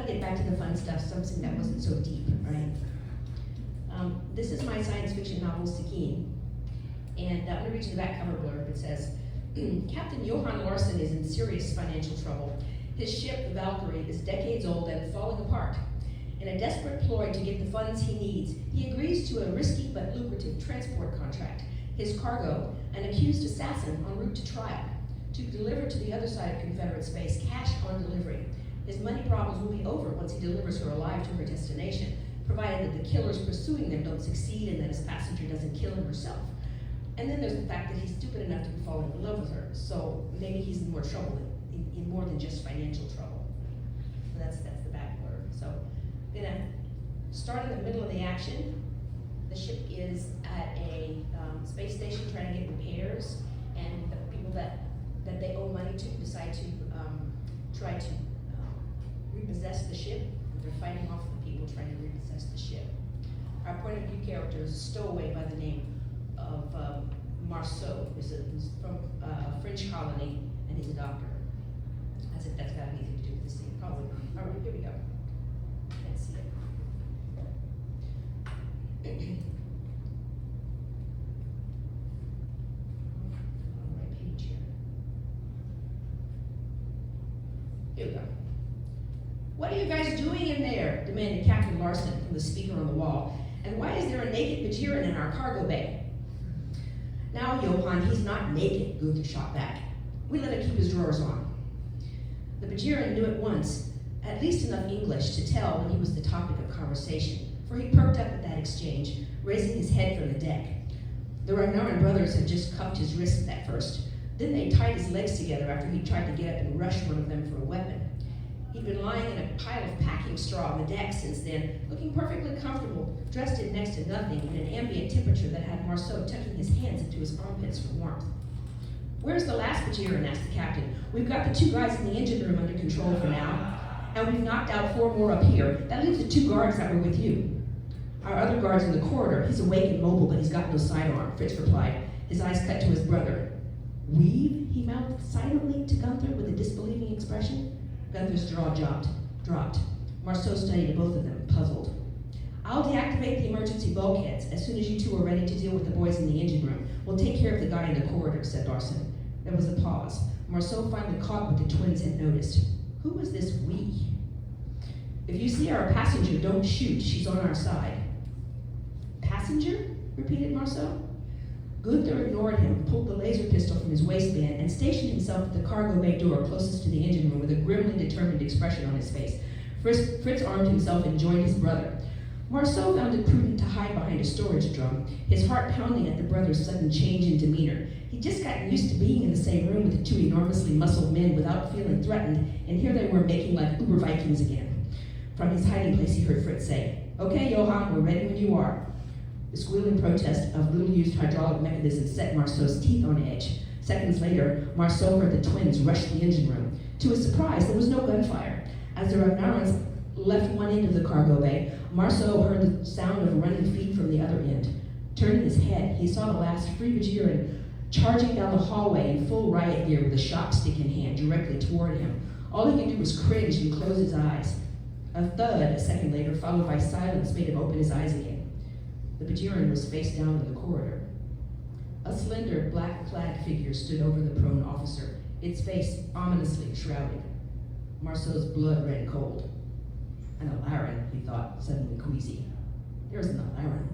to get back to the fun stuff, something that wasn't so deep, right? This is my science fiction novel, Sikkiyn. And I'm going to read you the back cover blurb. It says, Captain Johan Larsen is in serious financial trouble. His ship, the Valkyrie, is decades old and falling apart. In a desperate ploy to get the funds he needs, he agrees to a risky but lucrative transport contract. His cargo, an accused assassin en route to trial, to deliver to the other side of Confederate space, cash on delivery. His money problems will be over once he delivers her alive to her destination, provided that the killers pursuing them don't succeed and that his passenger doesn't kill him herself. And then there's the fact that he's stupid enough to be falling in love with her, so maybe he's in more trouble, in more than just financial trouble. So that's the back word. So I'm gonna start in the middle of the action. The ship is at a space station trying to get repairs, and the people that they owe money to decide to try to repossess the ship. They're fighting off the people trying to repossess the ship. Our point of view character is a stowaway by the name of Marceau, who's from a French colony, and he's a doctor. As if that's got anything to do with this thing. Probably not. All right, here we go. Can't see it. On the right page here. Here we go. What are you guys doing in there? Demanded Captain Larsen from the speaker on the wall. And why is there a naked Bajiran in our cargo bay? Now, Johan, he's not naked, Gunther shot back. We let him keep his drawers on. The Bajiran knew at once, at least enough English to tell when he was the topic of conversation, for he perked up at that exchange, raising his head from the deck. The Ragnaran brothers had just cuffed his wrists at first. Then they tied his legs together after he tried to get up and rush one of them for a weapon. He'd been lying in a pile of packing straw on the deck since then, looking perfectly comfortable, dressed in next to nothing in an ambient temperature that had Marceau tucking his hands into his armpits for warmth. Where's the last Bajiran? Asked the captain. We've got the 2 guys in the engine room under control for now, and we've knocked out 4 more up here. That leaves the 2 guards that were with you. Our other guard's in the corridor. He's awake and mobile, but he's got no sidearm, Fritz replied, his eyes cut to his brother. We've? He mouthed silently to Gunther with a disbelieving expression. Gunther's jaw dropped. Marceau studied both of them, puzzled. I'll deactivate the emergency bulkheads as soon as you 2 are ready to deal with the boys in the engine room. We'll take care of the guy in the corridor, said Larsen. There was a pause. Marceau finally caught what the twins had noticed. Who was this we? If you see our passenger, don't shoot. She's on our side. Passenger? Repeated Marceau. Gunther ignored him, pulled the laser pistol from his waistband, and stationed himself at the cargo bay door closest to the engine room with a grimly determined expression on his face. Fritz armed himself and joined his brother. Marceau found it prudent to hide behind a storage drum, his heart pounding at the brother's sudden change in demeanor. He'd just gotten used to being in the same room with the 2 enormously muscled men without feeling threatened, and here they were making like Uber Vikings again. From his hiding place, he heard Fritz say, Okay, Johan, we're ready when you are. The squealing protest of little-used hydraulic mechanisms set Marceau's teeth on edge. Seconds later, Marceau heard the twins rush the engine room. To his surprise, there was no gunfire. As the Ragnarans left one end of the cargo bay, Marceau heard the sound of running feet from the other end. Turning his head, he saw the last free Bajiran charging down the hallway in full riot gear with a shop stick in hand directly toward him. All he could do was cringe and close his eyes. A thud a second later, followed by silence, made him open his eyes again. The Bajiran was face down in the corridor. A slender, black-clad figure stood over the prone officer, its face ominously shrouded. Marceau's blood ran cold. An Alarin, he thought, suddenly queasy. There's an Alarin.